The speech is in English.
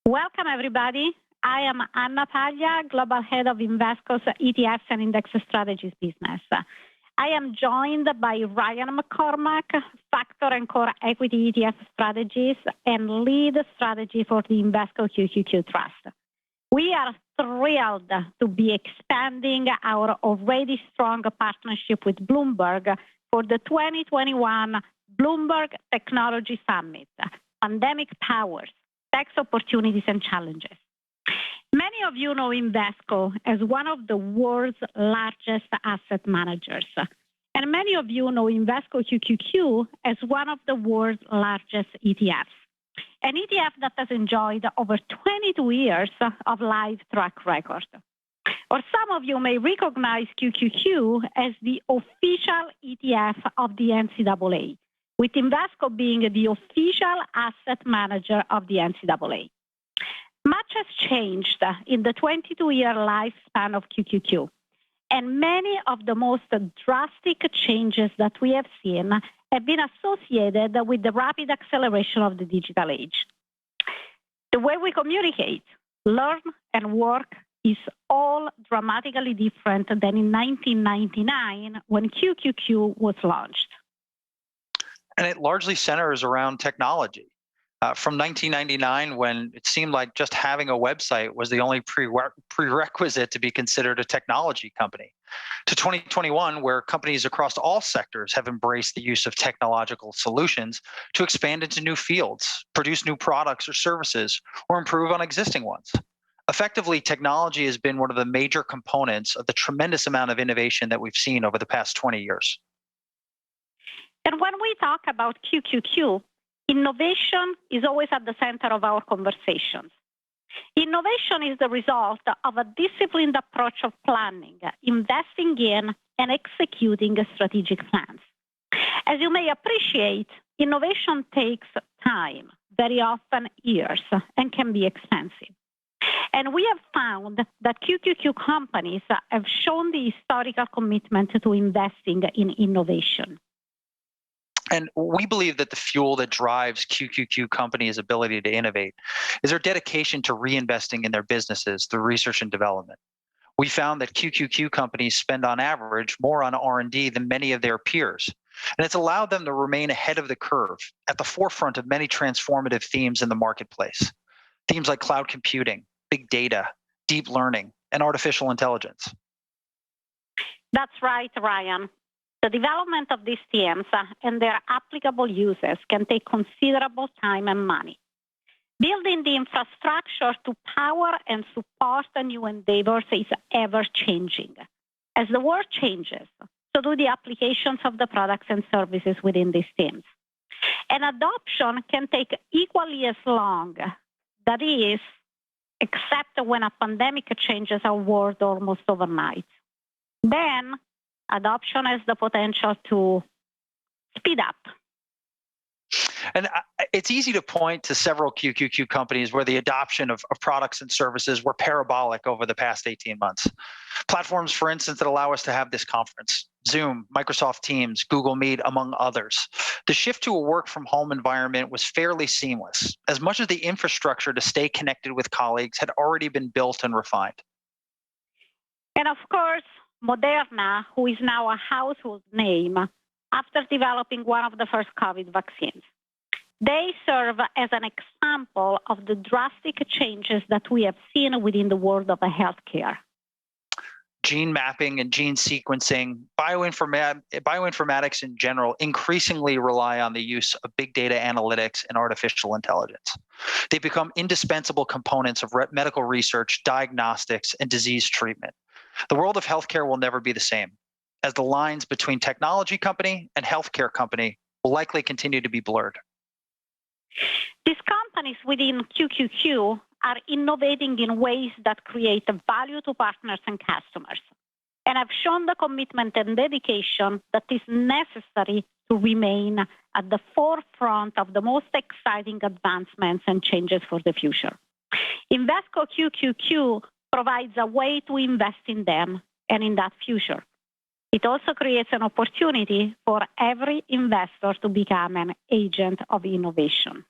Welcome, everybody. I am Anna Paglia, Global Head of Invesco's ETFs and Index Strategies business. I am joined by Ryan McCormack, Factor and Core Equity ETF Strategies and Lead Strategy for the Invesco QQQ Trust. We are thrilled to be expanding our already strong partnership with Bloomberg for the 2021 Bloomberg Technology Summit, Pandemic Powers, Tax Opportunities and Challenges. Many of you know Invesco as one of the world's largest asset managers, and many of you know Invesco QQQ as one of the world's largest ETFs, an ETF that has enjoyed over 22 years of live track record. Or some of you may recognize QQQ as the official ETF of the NCAA, with Invesco being the official asset manager of the NCAA. Much has changed in the 22-year lifespan of QQQ, and many of the most drastic changes that we have seen have been associated with the rapid acceleration of the digital age. The way we communicate, learn, and work is all dramatically different than in 1999 when QQQ was launched. And it largely centers around technology. From 1999, when it seemed like just having a website was the only prerequisite to be considered a technology company, to 2021, where companies across all sectors have embraced the use of technological solutions to expand into new fields, produce new products or services, or improve on existing ones. Effectively, technology has been one of the major components of the tremendous amount of innovation that we've seen over the past 20 years. And when we talk about QQQ, innovation is always at the center of our conversations. Innovation is the result of a disciplined approach of planning, investing in, and executing strategic plans. As you may appreciate, innovation takes time, very often years, and can be expensive. And we have found that QQQ companies have shown the historical commitment to investing in innovation. And we believe that the fuel that drives QQQ companies' ability to innovate is their dedication to reinvesting in their businesses through research and development. We found that QQQ companies spend on average more on R&D than many of their peers, and it's allowed them to remain ahead of the curve at the forefront of many transformative themes in the marketplace. Themes like cloud computing, big data, deep learning, and artificial intelligence. That's right, Ryan. The development of these themes and their applicable uses can take considerable time and money. Building the infrastructure to power and support the new endeavors is ever-changing. As the world changes, so do the applications of the products and services within these themes. And adoption can take equally as long, that is, except when a pandemic changes our world almost overnight. Then, adoption has the potential to speed up. And it's easy to point to several QQQ companies where the adoption of products and services were parabolic over the past 18 months. Platforms, for instance, that allow us to have this conference, Zoom, Microsoft Teams, Google Meet, among others. The shift to a work-from-home environment was fairly seamless, as much as the infrastructure to stay connected with colleagues had already been built and refined. And of course, Moderna, who is now a household name, after developing one of the first COVID vaccines. They serve as an example of the drastic changes that we have seen within the world of healthcare. Gene mapping and gene sequencing, bioinformatics in general increasingly rely on the use of big data analytics and artificial intelligence. They become indispensable components of medical research, diagnostics, and disease treatment. The world of healthcare will never be the same, as the lines between technology company and healthcare company will likely continue to be blurred. These companies within QQQ are innovating in ways that create value to partners and customers, and have shown the commitment and dedication that is necessary to remain at the forefront of the most exciting advancements and changes for the future. Invesco QQQ provides a way to invest in them and in that future. It also creates an opportunity for every investor to become an agent of innovation.